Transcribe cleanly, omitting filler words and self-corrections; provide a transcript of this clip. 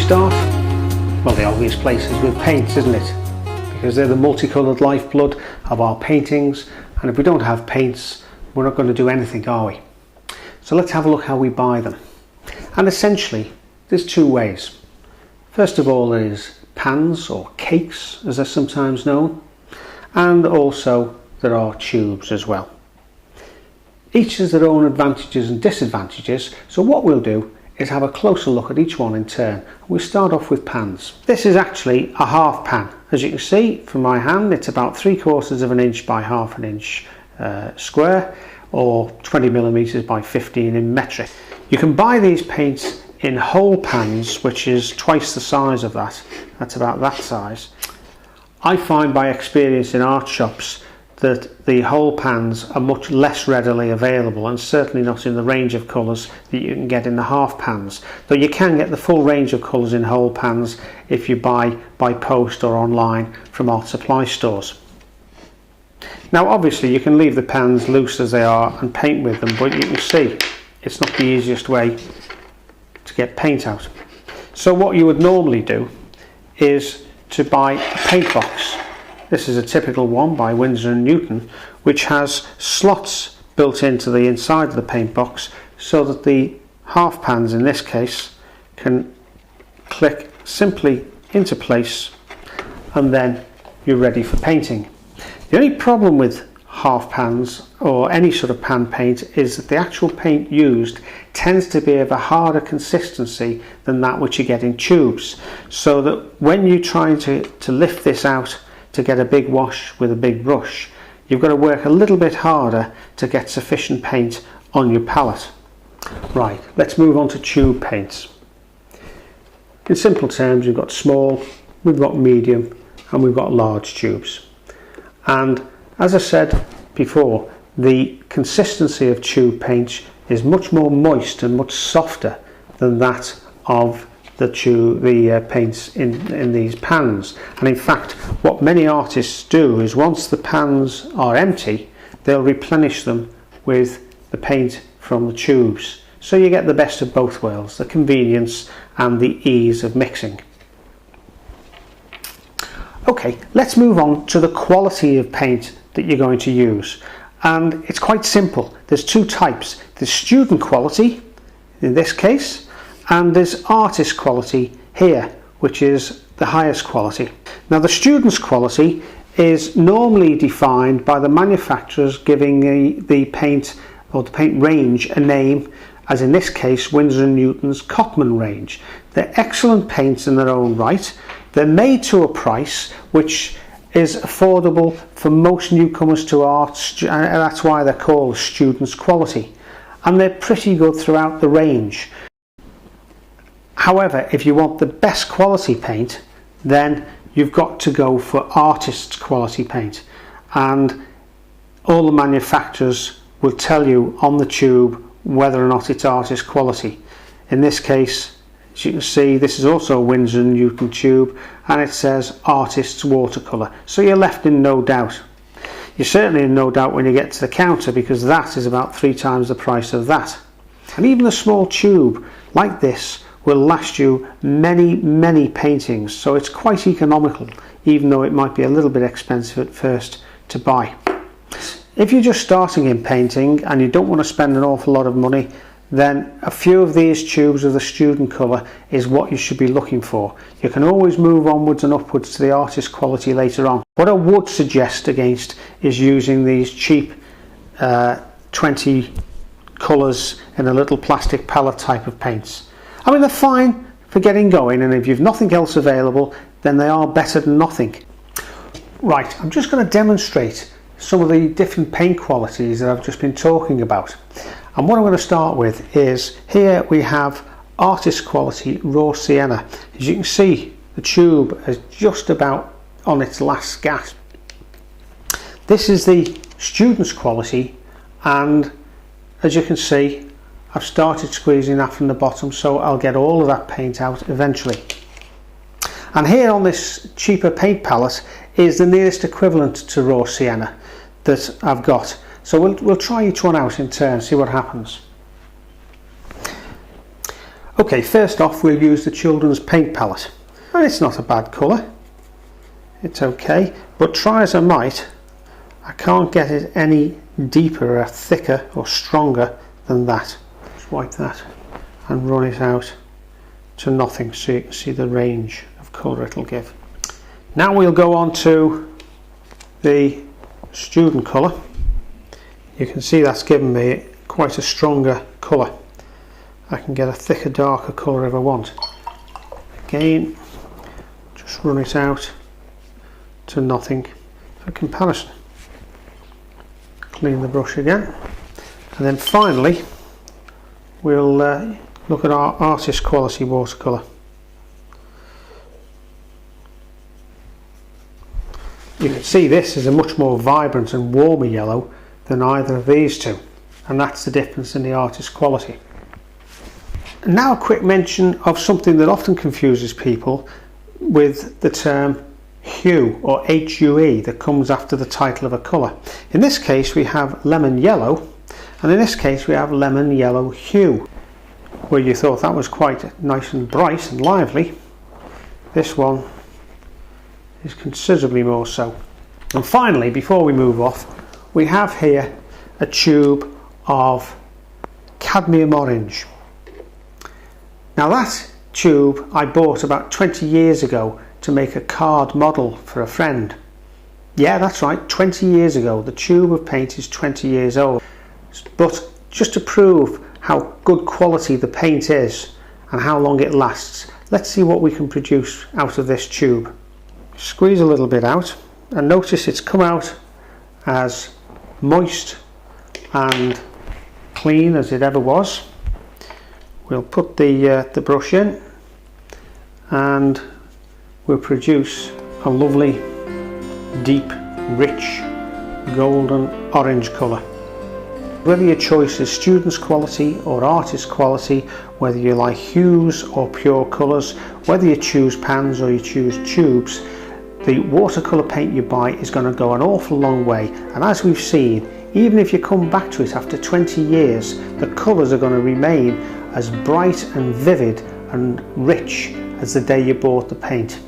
start? Well, the obvious place is with paints, isn't it? Because they're the multicoloured lifeblood of our paintings, and if we don't have paints, we're not going to do anything, are we? So let's have a look how we buy them. And essentially, there's two ways. First of all, there is pans or cakes, as they're sometimes known, and also there are tubes as well. Each has their own advantages and disadvantages, so what we'll do is have a closer look at each one in turn. We'll start off with pans. This is actually a half pan. As you can see from my hand, it's about 3/4 of an inch by half an inch square, or 20 millimeters by 15 in metric. You can buy these paints in whole pans, which is twice the size of that. That's about that size. I find by experience in art shops that the whole pans are much less readily available, and certainly not in the range of colours that you can get in the half pans, though you can get the full range of colours in whole pans if you buy by post or online from art supply stores. Now obviously you can leave the pans loose as they are and paint with them, but you can see it's not the easiest way to get paint out. So what you would normally do is to buy a paint box. This is a typical one by Winsor & Newton, which has slots built into the inside of the paint box so that the half pans in this case can click simply into place, and then you're ready for painting. The only problem with half pans or any sort of pan paint is that the actual paint used tends to be of a harder consistency than that which you get in tubes, so that when you're trying to lift this out to get a big wash with a big brush, you've got to work a little bit harder to get sufficient paint on your palette. Right, let's move on to tube paints. In simple terms, we've got small, we've got medium, and we've got large tubes. And as I said before, the consistency of tube paint is much more moist and much softer than that of the paints in these pans. And in fact, what many artists do is once the pans are empty, they'll replenish them with the paint from the tubes. So you get the best of both worlds, the convenience and the ease of mixing. Okay, let's move on to the quality of paint that you're going to use. And it's quite simple. There's two types. There's student quality, in this case, and there's artist quality here, which is the highest quality. Now the student's quality is normally defined by the manufacturers giving the paint or the paint range a name, as in this case Winsor & Newton's Cotman range. They're excellent paints in their own right. They're made to a price which is affordable for most newcomers to art, and that's why they're called student's quality, and they're pretty good throughout the range. However, if you want the best quality paint, then you've got to go for artist's quality paint, and all the manufacturers will tell you on the tube whether or not it's artist quality. In this case, as you can see, this is also a Winsor & Newton tube, and it says artist's watercolour, so you're left in no doubt. You're certainly in no doubt when you get to the counter, because that is about 3 times the price of that. And even a small tube like this will last you many paintings, so it's quite economical, even though it might be a little bit expensive at first to buy. If you're just starting in painting and you don't want to spend an awful lot of money, then a few of these tubes of the student colour is what you should be looking for. You can always move onwards and upwards to the artist quality later on. What I would suggest against is using these cheap 20 colours in a little plastic palette type of paints. I mean, they're fine for getting going, and if you've nothing else available, then they are better than nothing. Right, I'm just going to demonstrate some of the different paint qualities that I've just been talking about. And what I'm going to start with is, here we have artist quality raw sienna. As you can see, the tube is just about on its last gasp. This is the student's quality, and as you can see, I've started squeezing that from the bottom, so I'll get all of that paint out eventually. And here on this cheaper paint palette is the nearest equivalent to raw sienna that I've got. So we'll try each one out in turn, see what happens. Okay, first off we'll use the children's paint palette, and it's not a bad colour, it's okay, but try as I might, I can't get it any deeper or thicker or stronger than that. Just wipe that and run it out to nothing so you can see the range of colour it'll give. Now we'll go on to the student colour. You can see that's given me quite a stronger colour. I can get a thicker, darker colour if I want. Again, just run it out to nothing for comparison. Clean the brush again, and then finally we'll look at our artist quality watercolour. You can see this is a much more vibrant and warmer yellow than either of these two, and that's the difference in the artist quality. And now a quick mention of something that often confuses people with the term hue, or HUE, that comes after the title of a colour. In this case we have lemon yellow, and in this case we have lemon yellow hue. Where you thought that was quite nice and bright and lively, this one is considerably more so. And finally, before we move off, we have here a tube of cadmium orange. Now that tube I bought about 20 years ago to make a card model for a friend. Yeah, that's right, 20 years ago. The tube of paint is 20 years old. But just to prove how good quality the paint is and how long it lasts, let's see what we can produce out of this tube. Squeeze a little bit out, and notice it's come out as moist and clean as it ever was. We'll put the brush in and we'll produce a lovely, deep, rich, golden orange colour. Whether your choice is student's quality or artist quality, whether you like hues or pure colours, whether you choose pans or you choose tubes, the watercolour paint you buy is going to go an awful long way. And as we've seen, even if you come back to it after 20 years, the colours are going to remain as bright and vivid and rich as the day you bought the paint.